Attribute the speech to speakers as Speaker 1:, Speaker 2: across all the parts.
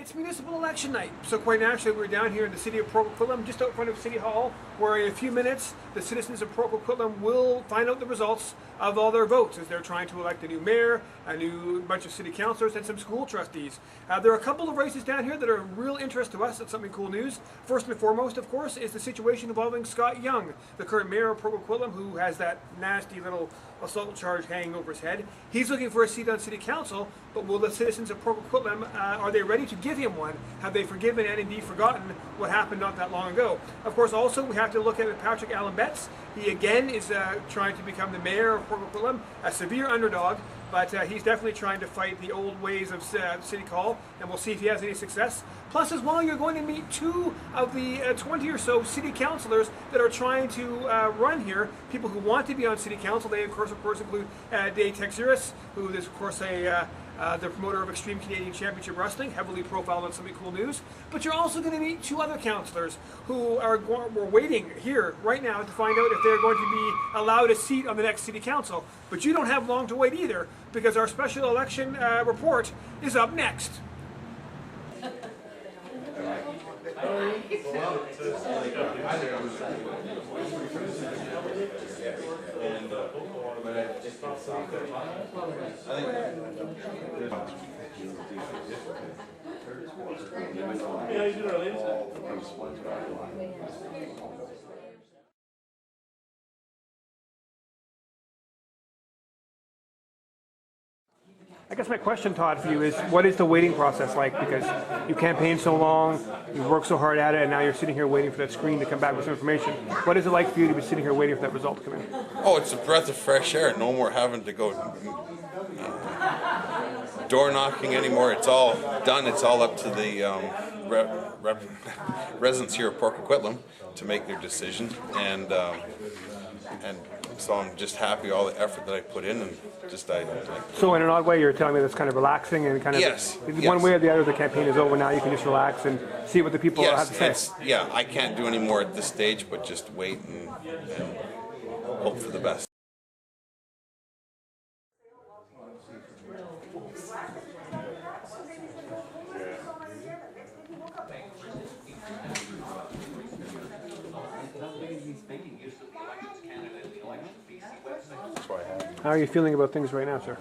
Speaker 1: It's municipal election night, so quite naturally we're down here in the city of Port Coquitlam, just out front of City Hall, where in a few minutes the citizens of Port Coquitlam will find out the results of all their votes as they're trying to elect a new mayor, a new bunch of city councilors, and some school trustees. There are a couple of races down here that are of real interest to us. That's something cool news. First and foremost, of course, is the situation involving Scott Young, the current mayor of Port Coquitlam, who has that nasty little assault charge hanging over his head. He's looking for a seat on city council, but will the citizens of Port Coquitlam, are they ready to give him one? Have they forgiven and indeed forgotten what happened not that long ago? Of course, also we have to look at Patrick Allen Betts. He again is trying to become the mayor of Port Coquitlam, a severe underdog, but he's definitely trying to fight the old ways of City Hall, and we'll see if he has any success. Plus, as well, you're going to meet two of the 20 or so city councilors that are trying to run here, people who want to be on city council. They, of course include Dave Texeris, who is, of course, the promoter of Extreme Canadian Championship Wrestling, heavily profiled on Something Cool News. But you're also going to meet two other councillors who we're waiting here right now to find out if they're going to be allowed a seat on the next city council. But you don't have long to wait either, because our special election report is up next. I guess my question, Todd, for you is, what is the waiting process like? Because you campaigned so long, you worked so hard at it, and now you're sitting here waiting for that screen to come back with some information. What is it like for you to be sitting here waiting for that result to come in?
Speaker 2: Oh, it's a breath of fresh air. No more having to go door knocking anymore. It's all done. It's all up to the residents here of Port Coquitlam to make their decision, and so I'm just happy all the effort that I put in, and just
Speaker 1: So in an odd way, you're telling me that's kind of relaxing and kind of
Speaker 2: yes,
Speaker 1: one way or the other. The campaign is over now. You can just relax and see what the people have to say.
Speaker 2: Yeah, I can't do any more at this stage, but just wait and hope for the best.
Speaker 1: How are you feeling about things right now, sir?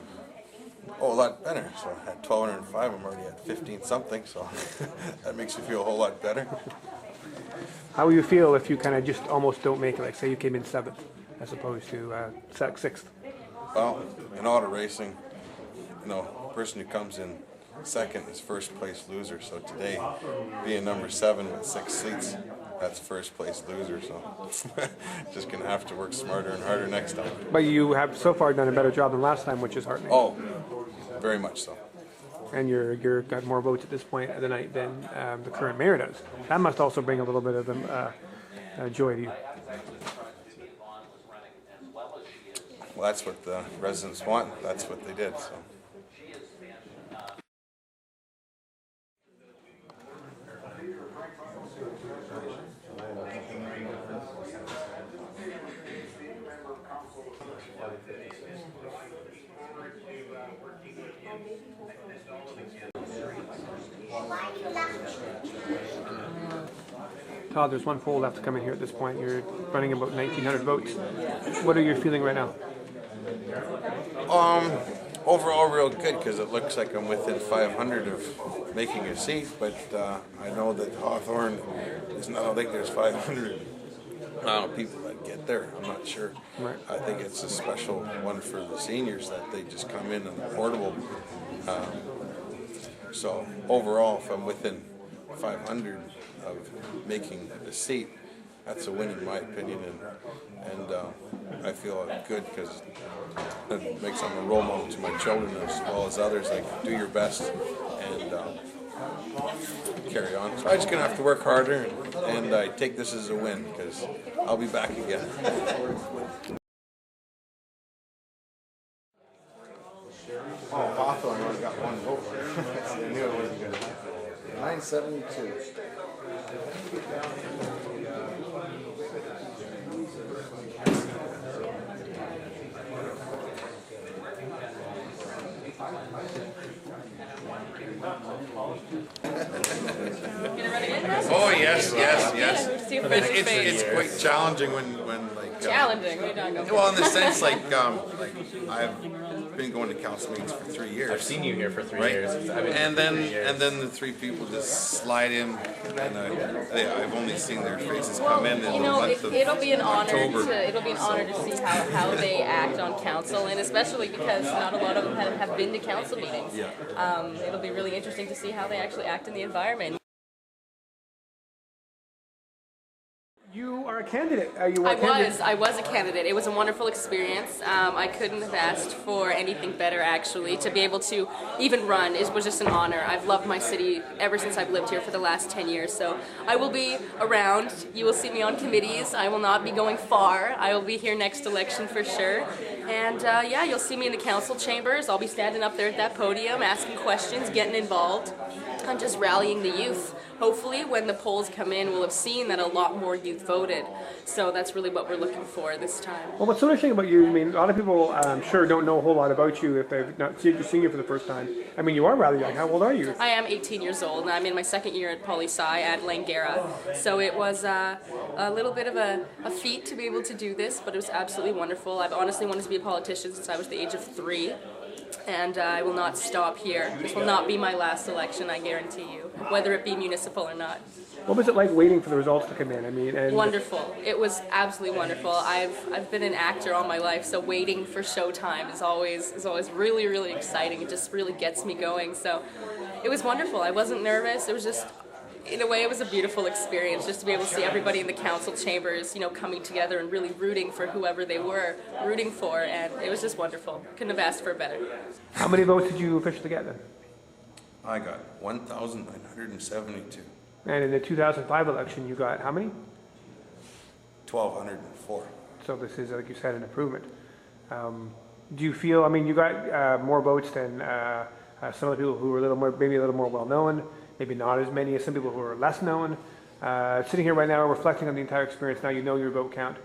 Speaker 2: Oh, a lot better. So at 1205, I'm already at 15 something, so that makes you feel a whole lot better.
Speaker 1: How will you feel if you kind of just almost don't make it? Like, say you came in 7th as opposed to 6th?
Speaker 2: Well, in auto racing, the person who comes in 2nd is first place loser. So today, being number 7 with 6 seats, that's first place loser, so just gonna have to work smarter and harder next time.
Speaker 1: But you have so far done a better job than last time, which is heartening.
Speaker 2: Oh, very much so.
Speaker 1: And you're got more votes at this point of the night than the current mayor does. That must also bring a little bit of joy to you.
Speaker 2: Well, that's what the residents want. That's what they did. So.
Speaker 1: Todd, there's one poll left to come in here at this point. You're running about 1,900 votes. What are you feeling right now?
Speaker 2: Overall, real good, because it looks like I'm within 500 of making a seat, but I know that Hawthorne is not. I don't think there's 500 people that get there. I'm not sure.
Speaker 1: Right.
Speaker 2: I think it's a special one for the seniors that they just come in and portable. So overall, if I'm within 500 of making a seat, that's a win in my opinion, and I feel good because it makes them a role model to my children as well as others. Like, do your best and carry on. So I'm just gonna have to work harder, and I take this as a win because I'll be back again.
Speaker 3: Oh, Hawthorne only got one vote. I knew it wasn't good. 972.
Speaker 2: Oh yes, yes, yes.
Speaker 4: See a fresh face.
Speaker 2: It's quite challenging when like
Speaker 4: Challenging. What are you talking about?
Speaker 2: well, in the sense like I've been going to council meetings for 3 years.
Speaker 5: I've seen you here for 3
Speaker 2: Right,
Speaker 5: years. I've been
Speaker 2: and then
Speaker 5: 3 years.
Speaker 2: and then the three people just slide in, and I've only seen their faces come in the
Speaker 4: You know,
Speaker 2: month of
Speaker 4: it'll be an honor
Speaker 2: October.
Speaker 4: to see how they act on council, and especially because not a lot of them have been to council meetings.
Speaker 2: Yeah.
Speaker 4: It'll be really interesting to see how they actually act in the environment.
Speaker 1: You are a candidate. You were a candidate.
Speaker 4: I was a candidate. It was a wonderful experience. I couldn't have asked for anything better, actually. To be able to even run was just an honor. I've loved my city ever since I've lived here for the last 10 years. So I will be around. You will see me on committees. I will not be going far. I will be here next election for sure. And yeah, you'll see me in the council chambers. I'll be standing up there at that podium, asking questions, getting involved. I'm just rallying the youth. Hopefully, when the polls come in, we'll have seen that a lot more youth voted. So that's really what we're looking for this time.
Speaker 1: Well, what's so interesting about you, I mean, a lot of people, I'm sure, don't know a whole lot about you if they've not seen you for the first time. I mean, you are rather young. How old are you?
Speaker 4: I am 18 years old, and I'm in my second year at poli-sci at Langara. So it was a little bit of a feat to be able to do this, but it was absolutely wonderful. I've honestly wanted to be a politician since I was the age of 3. And I will not stop here. This will not be my last election, I guarantee you, whether it be municipal or not.
Speaker 1: What was it like waiting for the results to come in? I mean, and
Speaker 4: Wonderful. It was absolutely wonderful. I've been an actor all my life, so waiting for showtime is always really, really exciting. It just really gets me going. So it was wonderful. I wasn't nervous. It was just, in a way, it was a beautiful experience just to be able to see everybody in the council chambers, you know, coming together and really rooting for whoever they were rooting for, and it was just wonderful. Couldn't have asked for better.
Speaker 1: how many votes did you officially get then?
Speaker 2: I got 1,972.
Speaker 1: And in the 2005 election, you got how many?
Speaker 2: 1,204.
Speaker 1: So this is, like you said, an improvement. Do you feel, I mean, you got more votes than some of the people who were maybe a little more well-known, maybe not as many as some people who are less known. Sitting here right now, reflecting on the entire experience, now you know your vote count.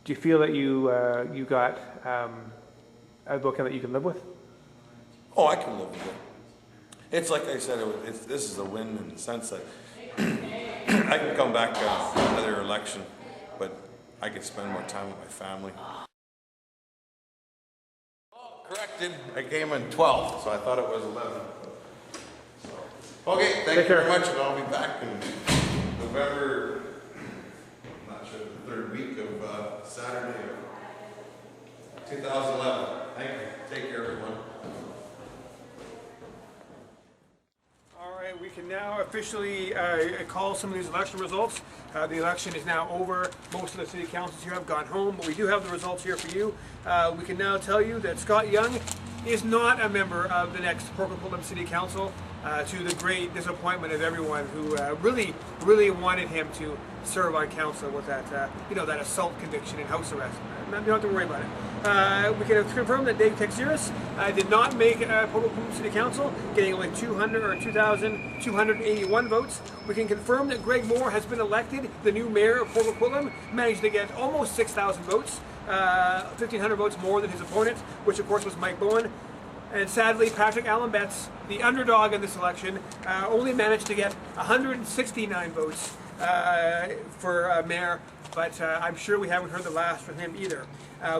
Speaker 1: Do you feel that you got a vote count that you can live with?
Speaker 2: Oh, I can live with it. It's like I said, this is a win in the sense that I can come back another election, but I can spend more time with my family. Oh, corrected. I came in 12th, so I thought it was 11. Okay, thank you very much, and I'll be back in November, I'm not sure, the 3rd week of Saturday of 2011. Thank you. Take care, everyone.
Speaker 1: All right, we can now officially call some of these election results. The election is now over. Most of the city councils here have gone home, but we do have the results here for you. We can now tell you that Scott Young is not a member of the next Port Coquitlam City Council, to the great disappointment of everyone who really wanted him to serve on council with that, that assault conviction and house arrest. You don't have to worry about it. We can confirm that Dave Texiris did not make Port Coquitlam City Council, getting only 2,281 votes. We can confirm that Greg Moore has been elected the new mayor of Port Coquitlam, managed to get almost 6,000 votes, 1,500 votes more than his opponent, which of course was Mike Bowen. And sadly, Patrick Allen Betts, the underdog in this election, only managed to get 169 votes for mayor, but I'm sure we haven't heard the last from him either.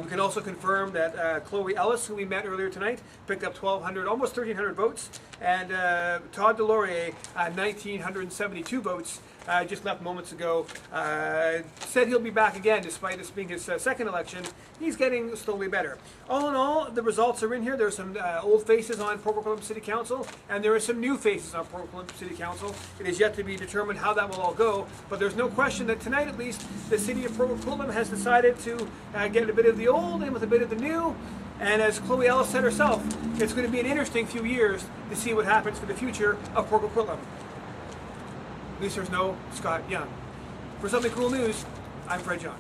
Speaker 1: We can also confirm that Chloe Ellis, who we met earlier tonight, picked up 1,200, almost 1,300 votes, and Todd Delorier, 1,972 votes, just left moments ago, said he'll be back again despite this being his second election. He's getting slowly better. All in all, the results are in here. There are some old faces on Port Coquitlam City Council, and there are some new faces on Port Coquitlam City Council. It is yet to be determined how that will all go, but there's no question that tonight, at least, the city of Port Coquitlam has decided to get a bit of the old in with a bit of the new. And as Chloe Ellis said herself, it's going to be an interesting few years to see what happens for the future of Port Coquitlam. At least there's no Scott Young. For Something Cool News, I'm Fred John.